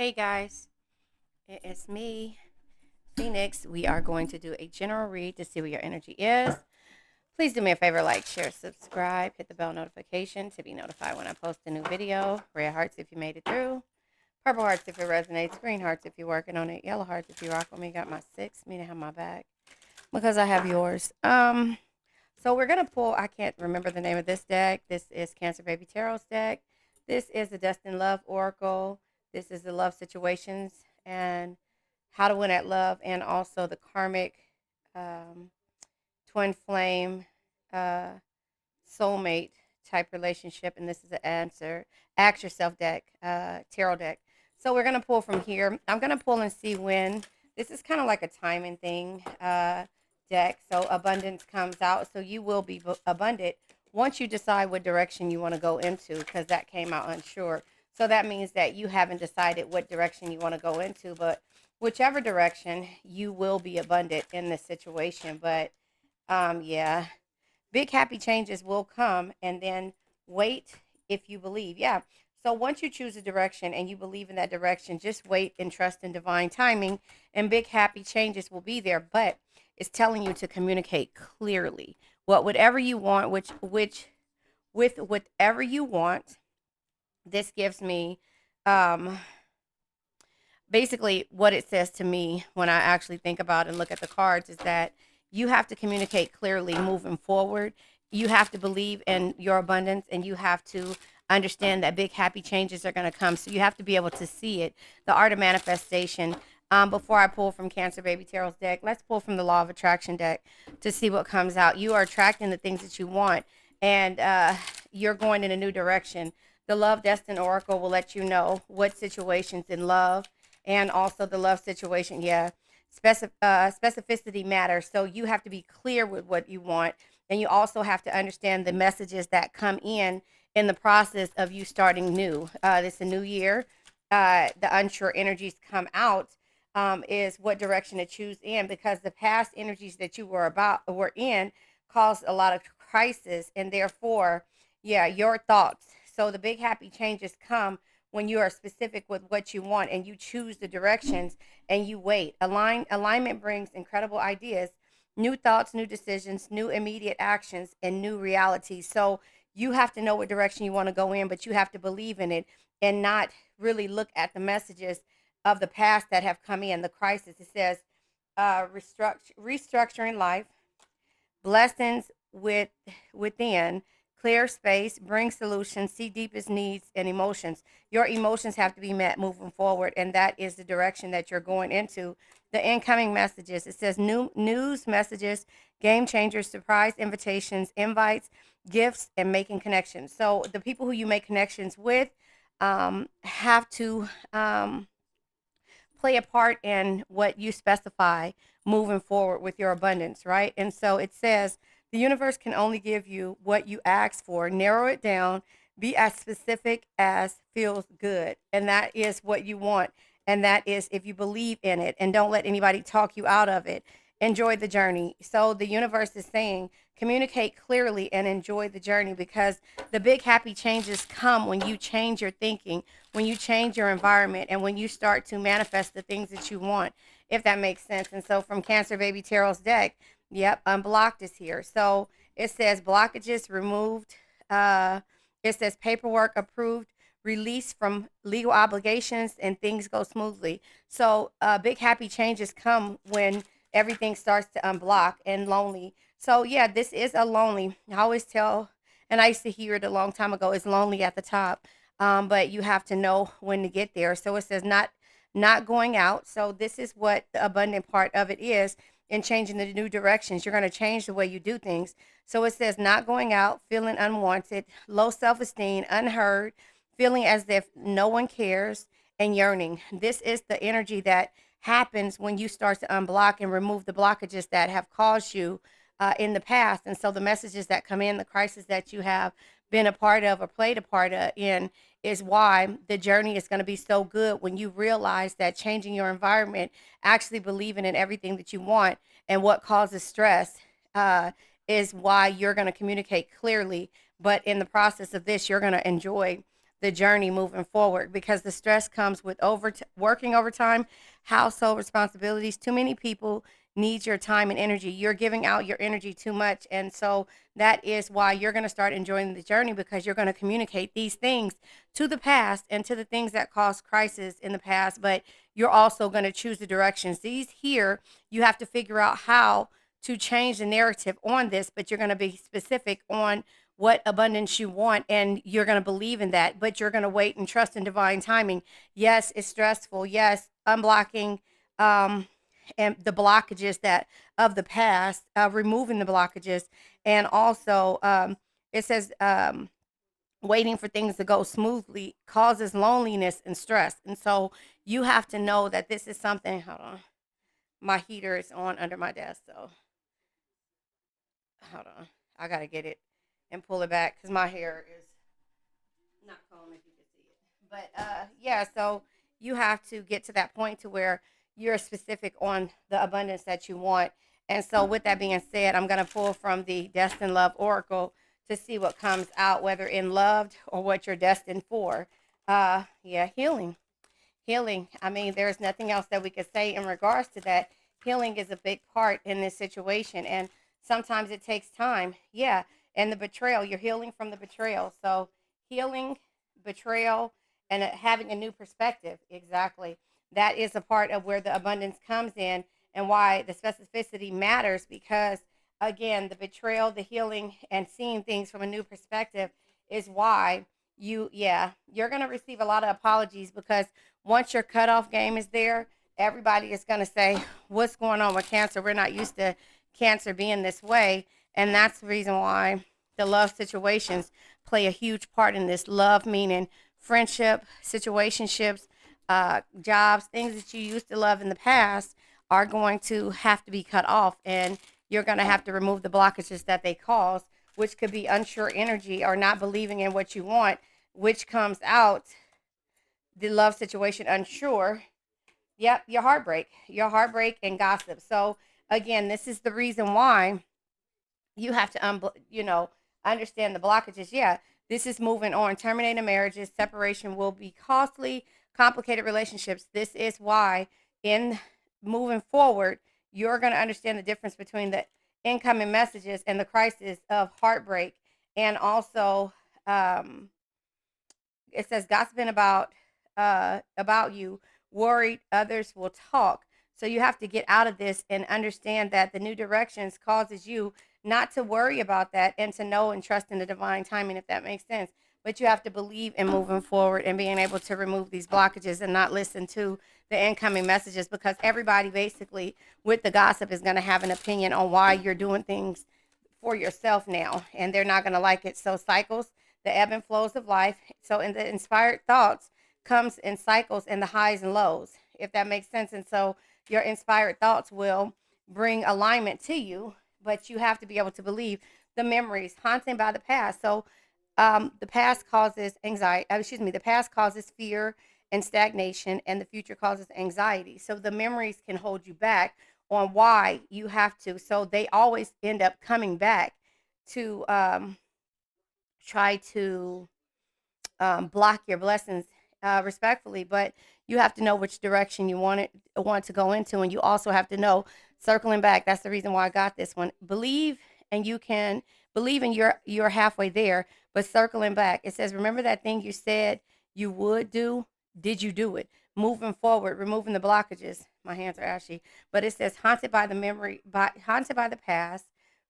Hey guys, it is me, Phoenix. We are going to do a general read to see what your energy is. Please do me a favor, like, share, subscribe, hit the bell notification to be notified when I post a new video. Red hearts if you made it through. Purple hearts if it resonates. Green hearts if you're working on it. Yellow hearts if you rock with me. Got my six, meaning have my back because I have yours. So we're gonna pull. I can't remember the name of this deck. This is Cancer Baby Tarot's deck. This is the Destined Love Oracle. This is the love situations and how to win at love, and also the karmic um, twin flame uh, soulmate type relationship. And this is the answer. Ask yourself deck, tarot deck. So we're gonna pull from here. I'm gonna pull and see when. This is kind of like a timing thing. Deck. So abundance comes out. So you will be abundant once you decide what direction you want to go into, because that came out unsure. So that means that you haven't decided what direction you want to go into, but whichever direction, you will be abundant in this situation. But yeah, big happy changes will come, and then wait if you believe. Yeah. So once you choose a direction and you believe in that direction, just wait and trust in divine timing, and big happy changes will be there. But it's telling you to communicate clearly whatever you want, which with whatever you want. This gives me um basically what it says to me when I actually think about and look at the cards is that you have to communicate clearly moving forward. You have to believe in your abundance, and you have to understand that big happy changes are going to come. So you have to be able to see it, the art of manifestation. Before I pull from Cancer Baby Tarot's deck, let's pull from the Law of Attraction deck to see what comes out. You are attracting the things that you want, and you're going in a new direction. The Love Destined Oracle will let you know what situations in love and also the love situation. Yeah, specificity matters. So you have to be clear with what you want, and you also have to understand the messages that come in the process of you starting new. This is a new year. The unsure energies come out. Is what direction to choose in, because the past energies that you were in caused a lot of crisis, and therefore, yeah, your thoughts. So the big happy changes come when you are specific with what you want and you choose the directions and you wait. Alignment brings incredible ideas, new thoughts, new decisions, new immediate actions, and new realities. So you have to know what direction you want to go in, but you have to believe in it and not really look at the messages of the past that have come in, the crisis. It says restructuring life, blessings within, clear space, bring solutions, see deepest needs and emotions. Your emotions have to be met moving forward, and that is the direction that you're going into. The incoming messages, it says new news messages, game changers, surprise invitations, invites, gifts, and making connections. So the people who you make connections with have to play a part in what you specify moving forward with your abundance, right? And so it says the universe can only give you what you ask for. Narrow it down, be as specific as feels good. And that is what you want. And that is if you believe in it, and don't let anybody talk you out of it. Enjoy the journey. So the universe is saying communicate clearly and enjoy the journey, because the big happy changes come when you change your thinking, when you change your environment, and when you start to manifest the things that you want, if that makes sense. And so from Cancer Baby Tarot's deck, yep, unblocked is here. So it says blockages removed. Uh, it says paperwork approved, release from legal obligations, and things go smoothly. So big happy changes come when everything starts to unblock and lonely. So yeah, this is a lonely. I always tell, and I used to hear it a long time ago. It's lonely at the top, but you have to know when to get there. So it says not going out. So this is what the abundant part of it is in changing the new directions. You're going to change the way you do things. So it says not going out, feeling unwanted, low self-esteem, unheard, feeling as if no one cares, and yearning. This is the energy that happens when you start to unblock and remove the blockages that have caused you in the past. And so the messages that come in, the crisis that you have been a part of or played a part of in, is why the journey is going to be so good when you realize that changing your environment, actually believing in everything that you want and what causes stress, uh, is why you're going to communicate clearly. But in the process of this, you're going to enjoy the journey moving forward, because the stress comes with working overtime, household responsibilities. Too many people need your time and energy. You're giving out your energy too much. And so that is why you're going to start enjoying the journey, because you're going to communicate these things to the past and to the things that caused crisis in the past. But you're also going to choose the directions. These here, you have to figure out how to change the narrative on this, but you're going to be specific on what abundance you want, and you're going to believe in that, but you're going to wait and trust in divine timing. Yes, it's stressful. Yes, unblocking um and the blockages that of the past, removing the blockages, and also it says waiting for things to go smoothly causes loneliness and stress. And so you have to know that this is something. Hold on, my heater is on under my desk, so hold on, I gotta get it and pull it back because my hair is not combed, if you can see it. But yeah, so you have to get to that point to where you're specific on the abundance that you want. And so with that being said, I'm going to pull from the Destined Love Oracle to see what comes out, whether in loved or what you're destined for. Yeah, healing. Healing. I mean, there's nothing else that we could say in regards to that. Healing is a big part in this situation, and sometimes it takes time. Yeah, and the betrayal, you're healing from the betrayal. So, healing, betrayal, and having a new perspective. Exactly. That is a part of where the abundance comes in, and why the specificity matters, because, again, the betrayal, the healing, and seeing things from a new perspective is why you're going to receive a lot of apologies, because once your cutoff game is there, everybody is going to say, what's going on with Cancer? We're not used to Cancer being this way. And that's the reason why the love situations play a huge part in this. Love meaning friendship, situationships, jobs, things that you used to love in the past are going to have to be cut off. And you're going to have to remove the blockages that they cause, which could be unsure energy or not believing in what you want, which comes out the love situation unsure. Yep, your heartbreak and gossip. So again, this is the reason why you have to understand the blockages. Yeah, this is moving on. Terminating marriages, separation will be costly, complicated relationships. This is why in moving forward, you're going to understand the difference between the incoming messages and the crisis of heartbreak. And also um it says gossiping about you, worried others will talk. So you have to get out of this and understand that the new directions causes you not to worry about that, and to know and trust in the divine timing, if that makes sense. But you have to believe in moving forward and being able to remove these blockages and not listen to the incoming messages, because everybody basically with the gossip is going to have an opinion on why you're doing things for yourself now, and they're not going to like it. So cycles, the ebb and flows of life. So in the inspired thoughts comes in cycles and the highs and lows, if that makes sense. And so your inspired thoughts will bring alignment to you, but you have to be able to believe the memories haunting by the past. So the past causes anxiety, the past causes fear and stagnation, and the future causes anxiety. So the memories can hold you back on why you have to. So they always end up coming back to try to block your blessings, respectfully. But you have to know which direction you want to go into, and you also have to know, circling back. That's the reason why I got this one. Believe, and you can believe, and you're halfway there. But circling back, it says, remember that thing you said you would do. Did you do it? Moving forward, removing the blockages. My hands are ashy, but it says haunted by the past,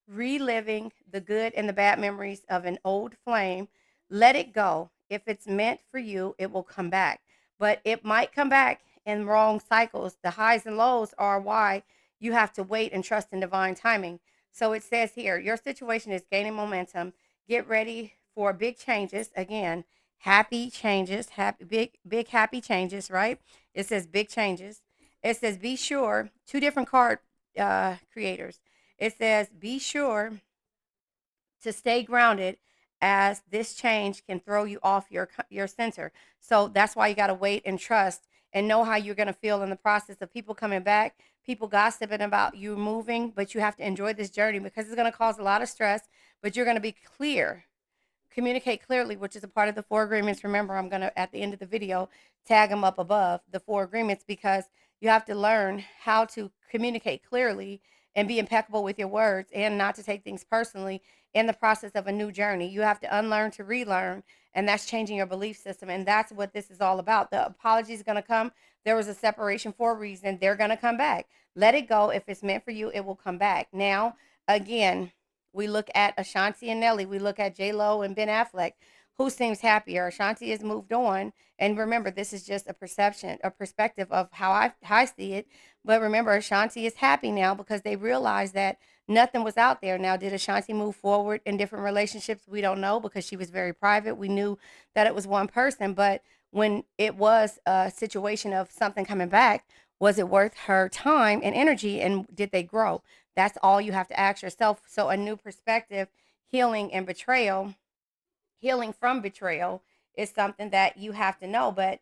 reliving the good and the bad memories of an old flame. Let it go. If it's meant for you, it will come back. But it might come back in wrong cycles. The highs and lows are why you have to wait and trust in divine timing. So it says here, your situation is gaining momentum. Get ready for big changes. Again, happy changes, happy big happy changes, right? It says big changes. It says be sure, two different card creators. It says be sure to stay grounded, as this change can throw you off your center. So that's why you got to wait and trust and know how you're going to feel in the process of people coming back, people gossiping about you moving, but you have to enjoy this journey, because it's going to cause a lot of stress, but you're going to be clear, communicate clearly, which is a part of the four agreements. Remember, I'm going to, at the end of the video, tag them up above the four agreements, because you have to learn how to communicate clearly and be impeccable with your words and not to take things personally in the process of a new journey. You have to unlearn to relearn, and that's changing your belief system. And that's what this is all about. The apology is going to come. There was a separation for a reason. They're going to come back. Let it go. If it's meant for you, it will come back. Now, again, we look at Ashanti and Nelly. We look at J Lo and Ben Affleck. Who seems happier? Ashanti has moved on, and remember, this is just a perception, a perspective of how I see it. But remember, Ashanti is happy now because they realized that nothing was out there. Now, did Ashanti move forward in different relationships? We don't know, because she was very private. We knew that it was one person, but when it was a situation of something coming back, was it worth her time and energy, and did they grow? That's all you have to ask yourself. So a new perspective, healing and betrayal, healing from betrayal is something that you have to know. But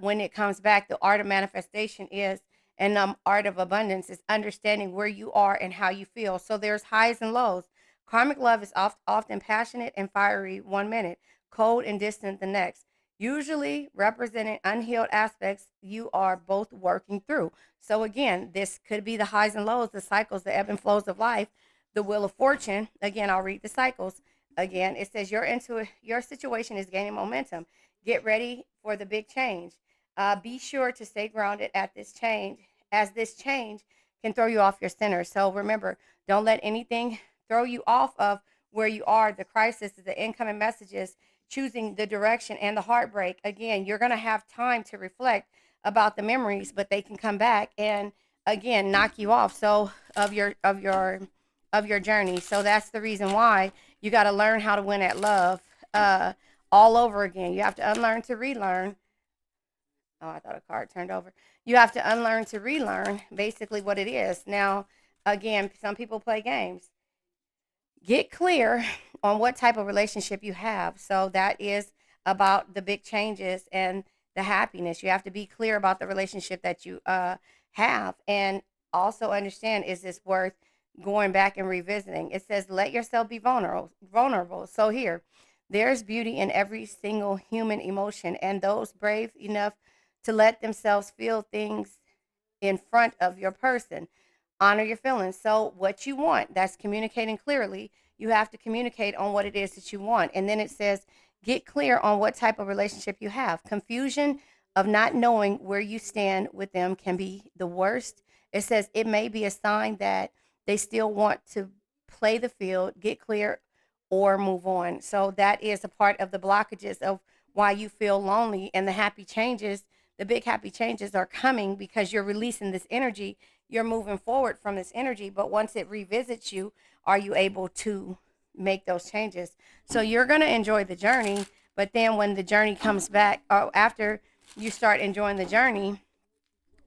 when it comes back, the art of manifestation is, and art of abundance is understanding where you are and how you feel. So there's highs and lows. Karmic love is often passionate and fiery one minute, cold and distant the next, usually representing unhealed aspects you are both working through. So again, this could be the highs and lows, the cycles, the ebb and flows of life, the wheel of fortune. Again, I'll read the cycles. Again, it says your situation is gaining momentum. Get ready for the big change. Be sure to stay grounded at this change, as this change can throw you off your center. So remember, don't let anything throw you off of where you are. The crisis, the incoming messages, choosing the direction, and the heartbreak. Again, you're going to have time to reflect about the memories, but they can come back and again knock you off. So of your journey. So that's the reason why you got to learn how to win at love all over again. You have to unlearn to relearn. Oh, I thought a card turned over. You have to unlearn to relearn basically what it is. Now, again, some people play games. Get clear on what type of relationship you have. So that is about the big changes and the happiness. You have to be clear about the relationship that you have, and also understand, is this worth going back and revisiting? It says let yourself be vulnerable. So here, there's beauty in every single human emotion, and those brave enough to let themselves feel things in front of your person. Honor your feelings. So, what you want, that's communicating clearly. You have to communicate on what it is that you want. And then it says, get clear on what type of relationship you have. Confusion of not knowing where you stand with them can be the worst. It says it may be a sign that they still want to play the field, get clear, or move on. So, that is a part of the blockages of why you feel lonely, and the happy changes. The big happy changes are coming because you're releasing this energy, you're moving forward from this energy. But once it revisits you, are you able to make those changes? So you're going to enjoy the journey, but then when the journey comes back, or after you start enjoying the journey,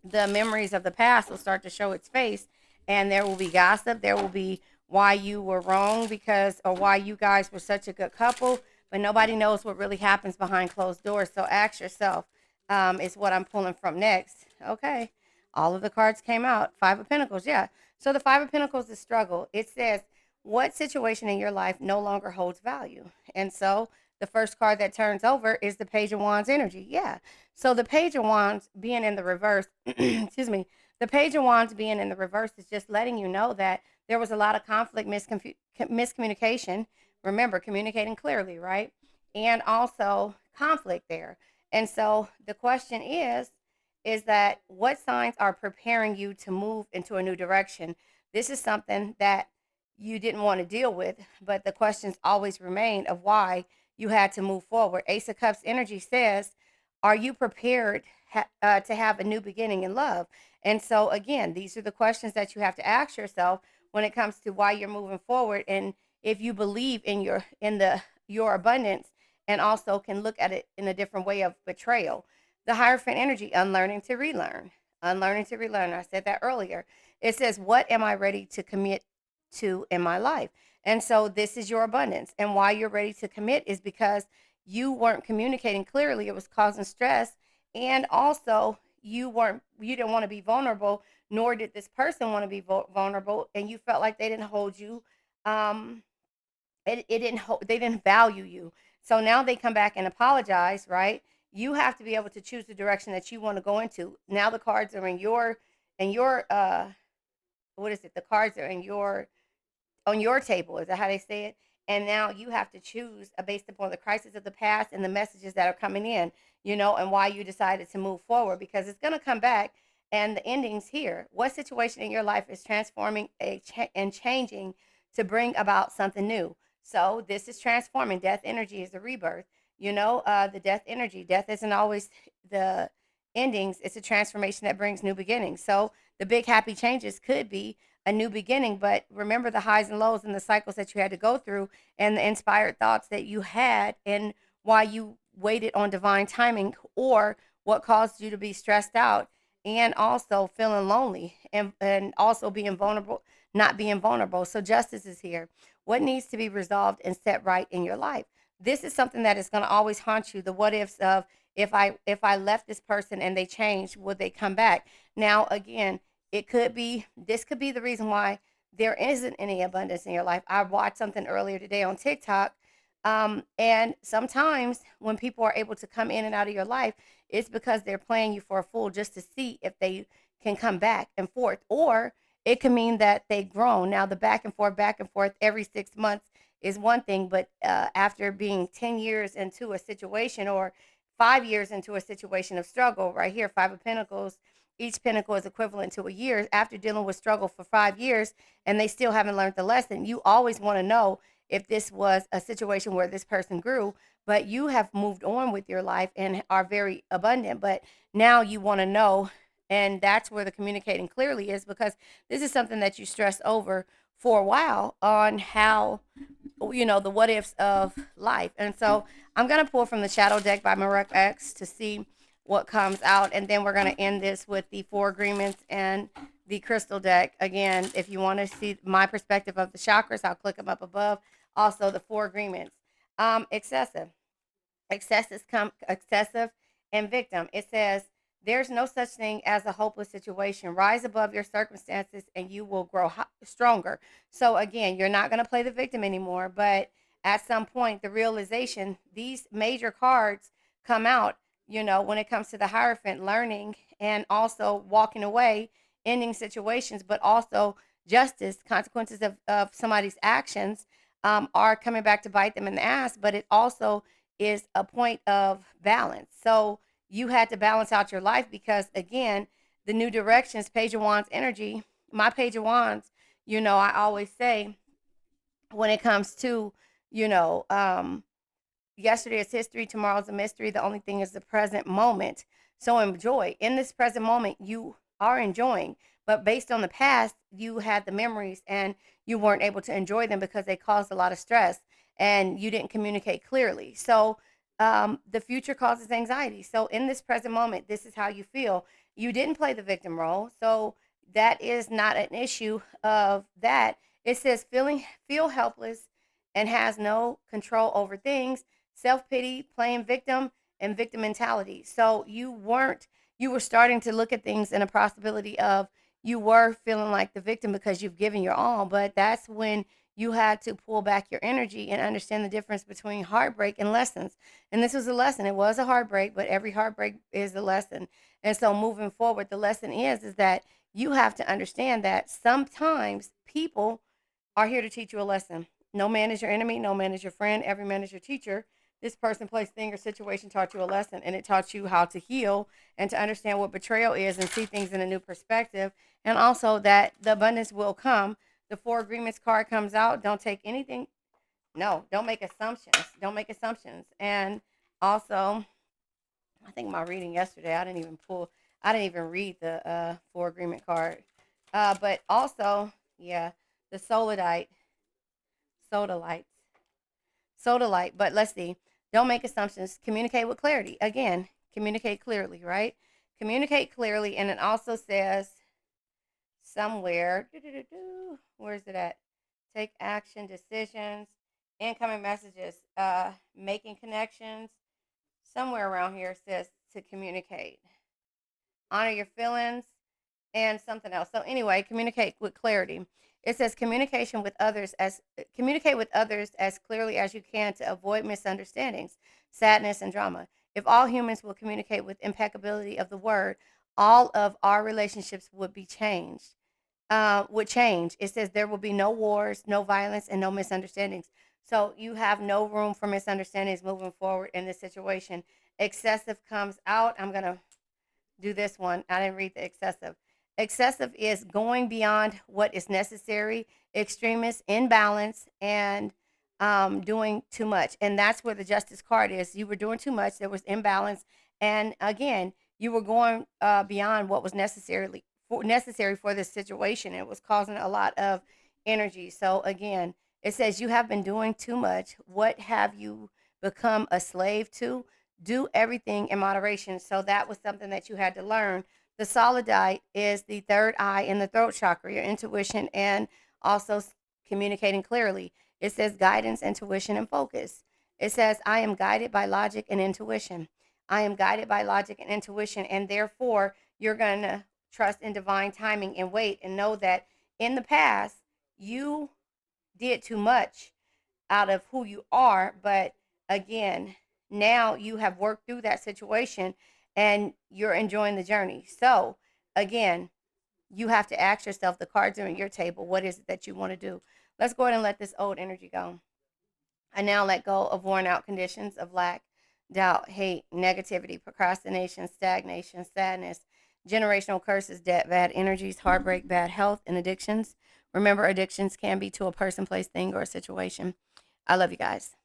the memories of the past will start to show its face, and there will be gossip. There will be why you were wrong, because, or why you guys were such a good couple, but nobody knows what really happens behind closed doors. So ask yourself, is what I'm pulling from next. Okay, all of the cards came out. Five of Pentacles, yeah. So the Five of Pentacles is struggle. It says, what situation in your life no longer holds value? And so the first card that turns over is the Page of Wands energy. Yeah. So the Page of Wands being in the reverse, excuse me, the Page of Wands being in the reverse is just letting you know that there was a lot of conflict, miscommunication. Remember, communicating clearly, right? And also conflict there. And so the question is that what signs are preparing you to move into a new direction? This is something that you didn't want to deal with, but the questions always remain of why you had to move forward. Ace of Cups energy says, are you prepared to have a new beginning in love? And so again, these are the questions that you have to ask yourself when it comes to why you're moving forward, and if you believe in your abundance, and also can look at it in a different way of betrayal. The Hierophant energy, unlearning to relearn. Unlearning to relearn. I said that earlier. It says, what am I ready to commit to in my life? And so this is your abundance. And why you're ready to commit is because you weren't communicating clearly. It was causing stress. And also you didn't want to be vulnerable, nor did this person want to be vulnerable. And you felt like they didn't hold you um, They didn't value you. So now they come back and apologize, right? You have to be able to choose the direction that you want to go into. Now the cards are in your what is it? The cards are in your on your table. Is that how they say it? And now you have to choose based upon the crisis of the past and the messages that are coming in, and why you decided to move forward, because it's going to come back and the ending's here. What situation in your life is transforming and changing to bring about something new? So this is transforming. Death energy is a rebirth. The death energy. Death isn't always the endings. It's a transformation that brings new beginnings. So the big happy changes could be a new beginning. But remember the highs and lows and the cycles that you had to go through and the inspired thoughts that you had and why you waited on divine timing, or what caused you to be stressed out and also feeling lonely and also being vulnerable, not being vulnerable. So justice is here. What needs to be resolved and set right in your life? This is something that is going to always haunt you. The what ifs of, if I left this person and they changed, would they come back? Now again, this could be the reason why there isn't any abundance in your life. I watched something earlier today on TikTok. And sometimes when people are able to come in and out of your life, it's because they're playing you for a fool just to see if they can come back and forth. Or it can mean that they've grown. Now, the back and forth every 6 months is one thing, but after being 10 years into a situation, or 5 years into a situation of struggle, right here, Five of Pentacles, each pinnacle is equivalent to a year. After dealing with struggle for 5 years and they still haven't learned the lesson, you always want to know if this was a situation where this person grew, but you have moved on with your life and are very abundant. But now you want to know, and that's where the communicating clearly is, because this is something that you stress over for a while on how, the what ifs of life. And so I'm going to pull from the Shadow deck by Marek X to see what comes out. And then we're going to end this with the Four Agreements and the Crystal deck. Again, if you want to see my perspective of the chakras, I'll click them up above. Also, the Four Agreements. Excessive. Excessive and victim. It says, there's no such thing as a hopeless situation. Rise above your circumstances and you will grow stronger. So again, you're not going to play the victim anymore, but at some point the realization, these major cards come out, when it comes to the Hierophant, learning and also walking away, ending situations, but also justice, consequences of somebody's actions are coming back to bite them in the ass, but it also is a point of balance. So you had to balance out your life because, again, the new directions, Page of Wands energy, my Page of Wands, I always say when it comes to, you know, um, yesterday is history, tomorrow's a mystery. The only thing is the present moment. So enjoy. In this present moment, you are enjoying. But based on the past, you had the memories and you weren't able to enjoy them because they caused a lot of stress and you didn't communicate clearly. So the future causes anxiety. So in this present moment, this is how you feel. You didn't play the victim role. So that is not an issue of that. It says feel helpless and has no control over things, self pity, playing victim, and victim mentality. So you were starting to look at things in a possibility of you were feeling like the victim because you've given your all, but that's when you had to pull back your energy and understand the difference between heartbreak and lessons. And this was a lesson. It was a heartbreak, but every heartbreak is a lesson. And so moving forward, the lesson is that you have to understand that sometimes people are here to teach you a lesson. No man is your enemy. No man is your friend. Every man is your teacher. This person, place, thing, or situation taught you a lesson, and it taught you how to heal and to understand what betrayal is and see things in a new perspective, and also that the abundance will come. The Four Agreements card comes out. Don't take anything. No, don't make assumptions. Don't make assumptions. And also, I think my reading yesterday, I didn't even read the Four Agreement card. But also, yeah, the Sodalite, Sodalite. But let's see. Don't make assumptions. Communicate with clarity. Again, communicate clearly, right? Communicate clearly. And it also says somewhere, where is it at? Take action, decisions, incoming messages, making connections. Somewhere around here says to communicate. Honor your feelings. and something else. So anyway, communicate with clarity. It says communicate with others as clearly as you can to avoid misunderstandings, sadness, and drama. If all humans will communicate with impeccability of the word, all of our relationships would change. It says there will be no wars, no violence, and no misunderstandings. So you have no room for misunderstandings moving forward in this situation. Excessive comes out. I'm gonna do this one. I didn't read the excessive. Excessive is going beyond what is necessary, extremist, imbalance, and doing too much. And that's where the justice card is. You were doing too much. There was imbalance, and again, you were going beyond what was necessary for this situation. It was causing a lot of energy. So again, it says you have been doing too much. What have you become a slave to? Do everything in moderation. So that was something that you had to learn. The solidite is the third eye in the throat chakra, your intuition, and also communicating clearly. It says guidance, intuition, and focus. It says, I am guided by logic and intuition. I am guided by logic and intuition, and therefore you're going to trust in divine timing and wait and know that in the past you did too much out of who you are. But again, now you have worked through that situation and you're enjoying the journey. So again, you have to ask yourself, the cards are on your table. What is it that you want to do? Let's go ahead and let this old energy go. I now let go of worn out conditions of lack, doubt, hate, negativity, procrastination, stagnation, sadness, generational curses, debt, bad energies, heartbreak, bad health, and addictions. Remember, addictions can be to a person, place, thing, or a situation. I love you guys.